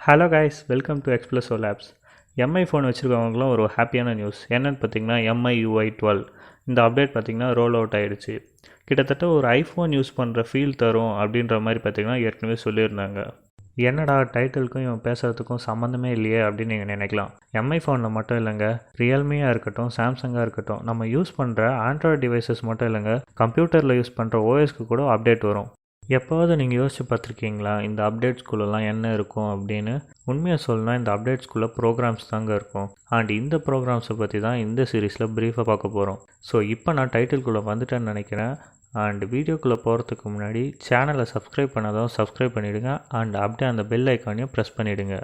Hello guys, welcome to XplusO labs. MI phone வச்சுருக்கவங்களும் ஒரு ஹாப்பியான நியூஸ் என்னென்னு பார்த்தீங்கன்னா MI UI12 இந்த அப்டேட் பார்த்திங்கன்னா ரோல் அவுட் ஆகிடுச்சு. கிட்டத்தட்ட ஒரு ஐஃபோன் யூஸ் பண்ணுற ஃபீல் தரும் அப்படின்ற மாதிரி பார்த்திங்கன்னா ஏற்கனவே சொல்லியிருந்தாங்க. என்னடா டைட்டிலுக்கும் இவன் பேசுகிறதுக்கும் சம்மந்தமே இல்லையே அப்படின்னு நீங்கள் நினைக்கலாம். எம்ஐ ஃபோனில் மட்டும் இல்லைங்க, ரியல்மியாக இருக்கட்டும், சாம்சங்காக இருக்கட்டும், நம்ம யூஸ் பண்ணுற ஆண்ட்ராய்டு டிவைசஸ் மட்டும் இல்லைங்க, கம்ப்யூட்டரில் யூஸ் பண்ணுற ஓஎஸ்க்கு கூட அப்டேட் வரும். எப்போவாவது நீங்கள் யோசிச்சு பார்த்துருக்கீங்களா இந்த அப்டேட்ஸ்குள்ளெல்லாம் என்ன இருக்கும் அப்படின்னு? உண்மையாக சொல்லணும்னா இந்த அப்டேட்ஸ்குள்ளே ப்ரோக்ராம்ஸ் தாங்க இருக்கும். அண்ட் இந்த ப்ரோக்ராம்ஸை பற்றி தான் இந்த சீரீஸில் ப்ரீஃபாக பார்க்க போகிறோம். ஸோ இப்போ நான் டைட்டில்குள்ளே வந்துட்டேன்னு நினைக்கிறேன். அண்ட் வீடியோக்குள்ளே போகிறதுக்கு முன்னாடி சேனலை சப்ஸ்கிரைப் பண்ணாதான் சப்ஸ்கிரைப் பண்ணிவிடுங்க. அண்ட் அப்படியே அந்த பெல் ஐக்கானையும் ப்ரெஸ் பண்ணிவிடுங்க.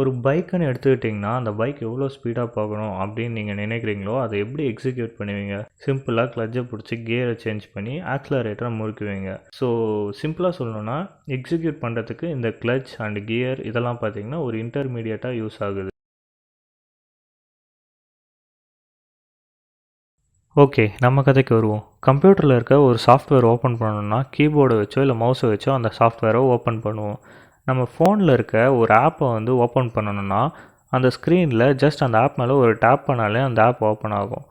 ஒரு பைக்குன்னு எடுத்துக்கிட்டிங்கன்னா அந்த பைக் எவ்வளோ ஸ்பீடாக போகணும் அப்படின்னு நீங்கள் நினைக்கிறீங்களோ அதை எப்படி எக்ஸிக்யூட் பண்ணுவீங்க? சிம்பிளாக கிளட்சை பிடிச்சி கியரை சேஞ்ச் பண்ணி ஆக்ஸலரேட்டரை முறுக்குவீங்க. ஸோ சிம்பிளாக சொல்லணுன்னா எக்ஸிக்யூட் பண்ணுறதுக்கு இந்த கிளட்ச் அண்ட் கியர் இதெல்லாம் பார்த்திங்கன்னா ஒரு இன்டர்மீடியட்டாக யூஸ் ஆகுது. ஓகே, நம்ம கதைக்கு வருவோம். கம்ப்யூட்டரில் இருக்க ஒரு சாஃப்ட்வேர் ஓப்பன் பண்ணணும்னா கீபோர்டை வச்சோ இல்லை மவுஸை வச்சோ அந்த சாஃப்ட்வேரை ஓப்பன் பண்ணுவோம். நம்ம ஃபோனில் இருக்க ஒரு ஆப்பை ஓப்பன் பண்ணணும்னா அந்த ஸ்க்ரீனில் ஜஸ்ட் அந்த ஆப் மேலே ஒரு டேப் பண்ணாலே அந்த ஆப் ஓப்பன் ஆகும்.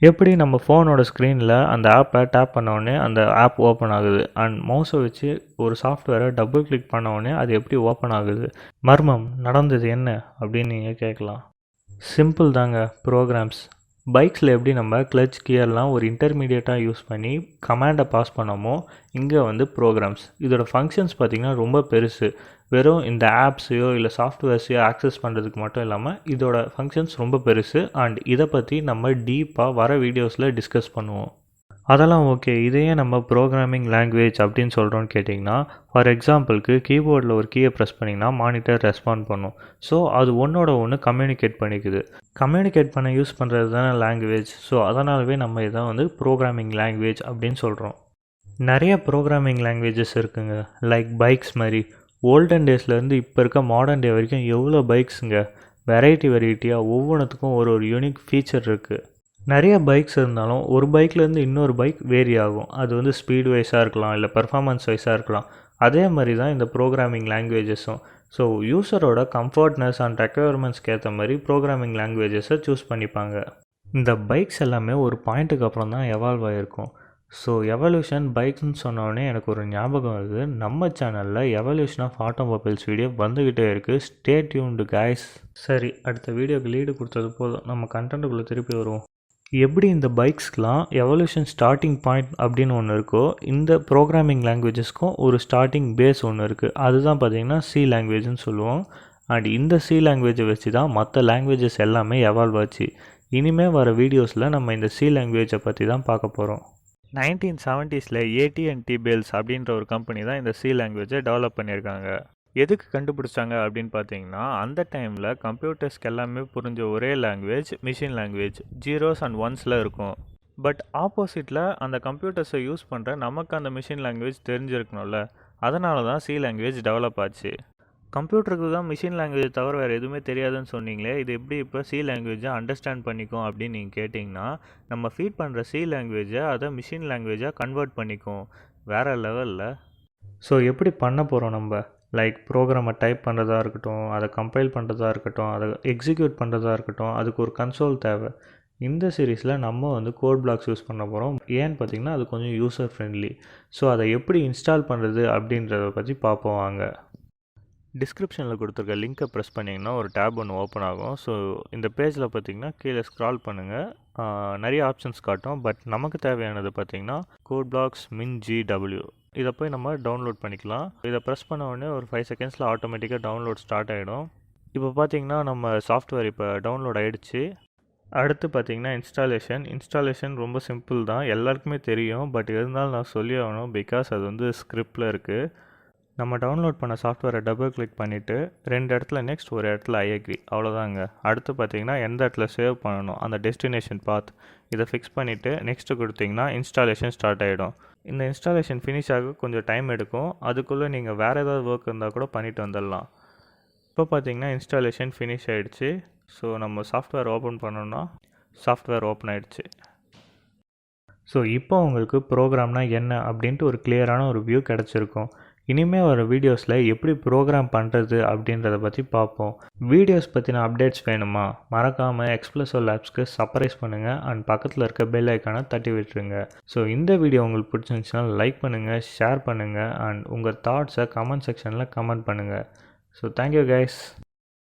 எப்படி நம்ம ஃபோனோட ஸ்க்ரீனில் அந்த ஆப்பை டேப் பண்ணோடனே அந்த ஆப் ஓப்பன் ஆகுது, அண்ட் மவுஸை வச்சு ஒரு சாஃப்ட்வேரை டபுள் கிளிக் பண்ணோடனே அது எப்படி ஓப்பன் ஆகுது? மர்மம் நடந்தது என்ன அப்படின்னு நீங்கள் கேட்கலாம். சிம்பிள் தாங்க, ப்ரோக்ராம்ஸ். பைக்ஸில் எப்படி நம்ம கிளட்ச் கியர்லாம் ஒரு இன்டர்மீடியட்டாக யூஸ் பண்ணி கமாண்டை பாஸ் பண்ணோமோ, இங்கே ப்ரோக்ராம்ஸ். இதோட ஃபங்க்ஷன்ஸ் பார்த்திங்கன்னா ரொம்ப பெருசு. வெறும் இந்த ஆப்ஸையோ இல்லை சாஃப்ட்வேர்ஸையோ ஆக்சஸ் பண்ணுறதுக்கு மட்டும் இல்லாமல் இதோட ஃபங்க்ஷன்ஸ் ரொம்ப பெருசு. அண்ட் இதை பற்றி நம்ம டீப்பாக வர வீடியோஸில் டிஸ்கஸ் பண்ணுவோம். அதெல்லாம் ஓகே, இதையே நம்ம ப்ரோக்ராமிங் லாங்குவேஜ் அப்படின்னு சொல்கிறோன்னு கேட்டிங்கன்னா, ஃபார் எக்ஸாம்பிளுக்கு கீபோர்டில் ஒரு கீயை ப்ரெஸ் பண்ணிங்கன்னா மானிட்டர் ரெஸ்பாண்ட் பண்ணும். ஸோ அது ஒன்று கம்யூனிகேட் பண்ணிக்குது. கம்யூனிகேட் பண்ண யூஸ் பண்ணுறது தானே லாங்குவேஜ். ஸோ அதனாலவே நம்ம இதை ப்ரோக்ராமிங் லாங்குவேஜ் அப்படின்னு சொல்கிறோம். நிறைய ப்ரோக்ராமிங் லாங்குவேஜஸ் இருக்குங்க, லைக் பைக்ஸ் மாதிரி. ஓல்டன் டேஸ்லேருந்து இப்போ இருக்க மாடர்ன் டே வரைக்கும் எவ்வளோ பைக்ஸுங்க, வெரைட்டியாக ஒவ்வொன்றுத்துக்கும் ஒரு யூனிக் ஃபீச்சர் இருக்குது. நிறைய பைக்ஸ் இருந்தாலும் ஒரு பைக்லேருந்து இன்னொரு பைக் வேரி ஆகும். அது ஸ்பீட் வைஸாக இருக்கலாம், இல்லை பர்ஃபார்மன்ஸ் வைஸாக இருக்கலாம். அதே மாதிரி தான் இந்த ப்ரோக்ராமிங் லாங்குவேஜஸும். ஸோ யூஸரோட கம்ஃபர்ட்னஸ் அண்ட் ரெக்குயர்மெண்ட்ஸ்க்கு ஏற்ற மாதிரி ப்ரோக்ராமிங் லாங்குவேஜஸை சூஸ் பண்ணிப்பாங்க. இந்த பைக்ஸ் எல்லாமே ஒரு பாயிண்ட்டுக்கு அப்புறம் தான் எவால்வ் ஆகிருக்கும். ஸோ எவல்யூஷன் பைக்ஸ்ன்னு சொன்னோடனே எனக்கு ஒரு ஞாபகம் வருது. நம்ம சேனலில் எவல்யூஷன் ஆஃப் ஆட்டோமொபைல்ஸ் வீடியோ வந்துக்கிட்டே இருக்குது. Stay tuned guys. சரி, அடுத்த வீடியோக்கு லீடு கொடுத்தது போதும், நம்ம கண்டென்ட்டுக்குள்ளே திருப்பி வருவோம். எப்படி இந்த பைக்ஸ்க்கெலாம் எவல்யூஷன் ஸ்டார்டிங் பாயிண்ட் அப்படின்னு ஒன்று இருக்கோ, இந்த ப்ரோக்ராமிங் லாங்குவேஜஸ்க்கும் ஒரு ஸ்டார்டிங் பேஸ் ஒன்று இருக்குது. அதுதான் பார்த்திங்கன்னா சி லாங்குவேஜ்னு சொல்லுவோம். அண்ட் இந்த சி லாங்குவேஜை வச்சு தான் மற்ற லாங்குவேஜஸ் எல்லாமே எவால்வ் ஆச்சு. இனிமேல் வர வீடியோஸில் நம்ம இந்த சி லாங்குவேஜை பற்றி தான் பார்க்க போகிறோம். 1970s AT&T பெல்ஸ் அப்படின்ற ஒரு கம்பெனி தான் இந்த சி லாங்குவேஜை டெவலப் பண்ணியிருக்காங்க. எதுக்கு கண்டுபிடிச்சாங்க அப்படின்னு பார்த்தீங்கன்னா, அந்த டைமில் கம்ப்யூட்டர்ஸ்க்கு எல்லாமே புரிஞ்ச ஒரே language machine language. Zeros and ஒன்ஸில் இருக்கும். பட் ஆப்போசிட்டில் அந்த கம்ப்யூட்டர்ஸை யூஸ் பண்ணுற நமக்கு அந்த மிஷின் லாங்குவேஜ் தெரிஞ்சிருக்கணும்ல, அதனால தான் சி லாங்குவேஜ் டெவலப் ஆச்சு. கம்ப்யூட்டருக்கு தான் மிஷின் லாங்குவேஜ் தவிர வேறு எதுவுமே தெரியாதுன்னு சொன்னீங்களே, இது எப்படி இப்போ சி லாங்குவேஜை அண்டர்ஸ்டாண்ட் பண்ணிக்கும் அப்படின்னு நீங்கள் கேட்டிங்கன்னா, நம்ம ஃபீட் பண்ணுற சி லாங்குவேஜை அதை மிஷின் லாங்குவேஜாக கன்வெர்ட் பண்ணிக்கும். வேறு லெவலில். ஸோ எப்படி பண்ண போகிறோம் நம்ம? லைக் ப்ரோக்ராமை டைப் பண்ணுறதா இருக்கட்டும், அதை கம்பைல் பண்ணுறதா இருக்கட்டும், அதை எக்ஸிக்யூட் பண்ணுறதா இருக்கட்டும், அதுக்கு ஒரு கன்சோல் தேவை. இந்த சீரீஸில் நம்ம கோட் பிளாக்ஸ் யூஸ் பண்ண போகிறோம். ஏன்னு பார்த்திங்கன்னா அது கொஞ்சம் யூசர் ஃப்ரெண்ட்லி. ஸோ அதை எப்படி இன்ஸ்டால் பண்ணுறது அப்படின்றத பற்றி பார்ப்போம் வாங்க. டிஸ்கிரிப்ஷனில் கொடுத்துருக்க லிங்க்கை ப்ரெஸ் பண்ணிங்கன்னா ஒரு டேப் ஒன்று ஓப்பன் ஆகும். ஸோ இந்த பேஜில் பார்த்திங்கன்னா கீழே ஸ்க்ரால் பண்ணுங்கள், நிறைய ஆப்ஷன்ஸ் காட்டும். பட் நமக்கு தேவையானது பார்த்திங்கன்னா கோட் பிளாக்ஸ் min.gw. இதை போய் நம்ம டவுன்லோட் பண்ணிக்கலாம். இதை ப்ரெஸ் பண்ண உடனே ஒரு 5 செகண்ட்ஸில் ஆட்டோமேட்டிக்காக டவுன்லோட் ஸ்டார்ட் ஆகிடும். இப்போ பார்த்திங்கன்னா நம்ம சாஃப்ட்வேர் இப்போ டவுன்லோட் ஆகிடுச்சு. அடுத்து பார்த்திங்கன்னா இன்ஸ்டாலேஷன் ரொம்ப சிம்பிள் தான், எல்லாருக்குமே தெரியும். பட் இருந்தாலும் நான் சொல்லி ஆகணும், பிகாஸ் அது ஸ்கிரிப்டில் இருக்குது. நம்ம டவுன்லோட் பண்ண சாஃப்ட்வேரை டபுள் கிளிக் பண்ணிவிட்டு 2 இடத்துல நெக்ஸ்ட், ஒரு இடத்துல ஐ அக்ரி, அவ்வளோதாங்க. அடுத்து பார்த்திங்கன்னா எந்த இடத்துல சேவ் பண்ணணும் அந்த டெஸ்டினேஷன் பாத் இதை ஃபிக்ஸ் பண்ணிவிட்டு நெக்ஸ்ட்டு கொடுத்திங்கன்னா இன்ஸ்டாலேஷன் ஸ்டார்ட் ஆகிடும். இந்த இன்ஸ்டாலேஷன் ஃபினிஷ் ஆக கொஞ்சம் டைம் எடுக்கும். அதுக்குள்ளே நீங்கள் வேறு ஏதாவது ஒர்க் இருந்தால் கூட பண்ணிவிட்டு வந்துடலாம். இப்போ பார்த்திங்கன்னா இன்ஸ்டாலேஷன் ஃபினிஷ் ஆகிடுச்சு. ஸோ நம்ம சாஃப்ட்வேர் ஓப்பன் பண்ணோன்னா சாஃப்ட்வேர் ஓப்பன் ஆகிடுச்சு. ஸோ இப்போ உங்களுக்கு ப்ரோக்ராம்னா என்ன அப்படின்ட்டு ஒரு கிளியரான ஒரு வியூ கிடச்சிருக்கும். இனிமேல் வர வீடியோஸில் எப்படி ப்ரோக்ராம் பண்ணுறது அப்படின்றத பற்றி பார்ப்போம். வீடியோஸ் பற்றின அப்டேட்ஸ் வேணுமா? மறக்காமல் XplusO லேப்ஸ்க்கு சப்ஸ்கிரைப் பண்ணுங்கள் அண்ட் பக்கத்தில் இருக்க பெல் ஐக்கானை தட்டி விட்டுருங்க. ஸோ இந்த வீடியோ உங்களுக்கு பிடிச்சிருந்துச்சுன்னா லைக் பண்ணுங்கள், ஷேர் பண்ணுங்கள் அண்ட் உங்கள் தாட்ஸை கமெண்ட் செக்ஷனில் கமெண்ட் பண்ணுங்கள். So thank you guys.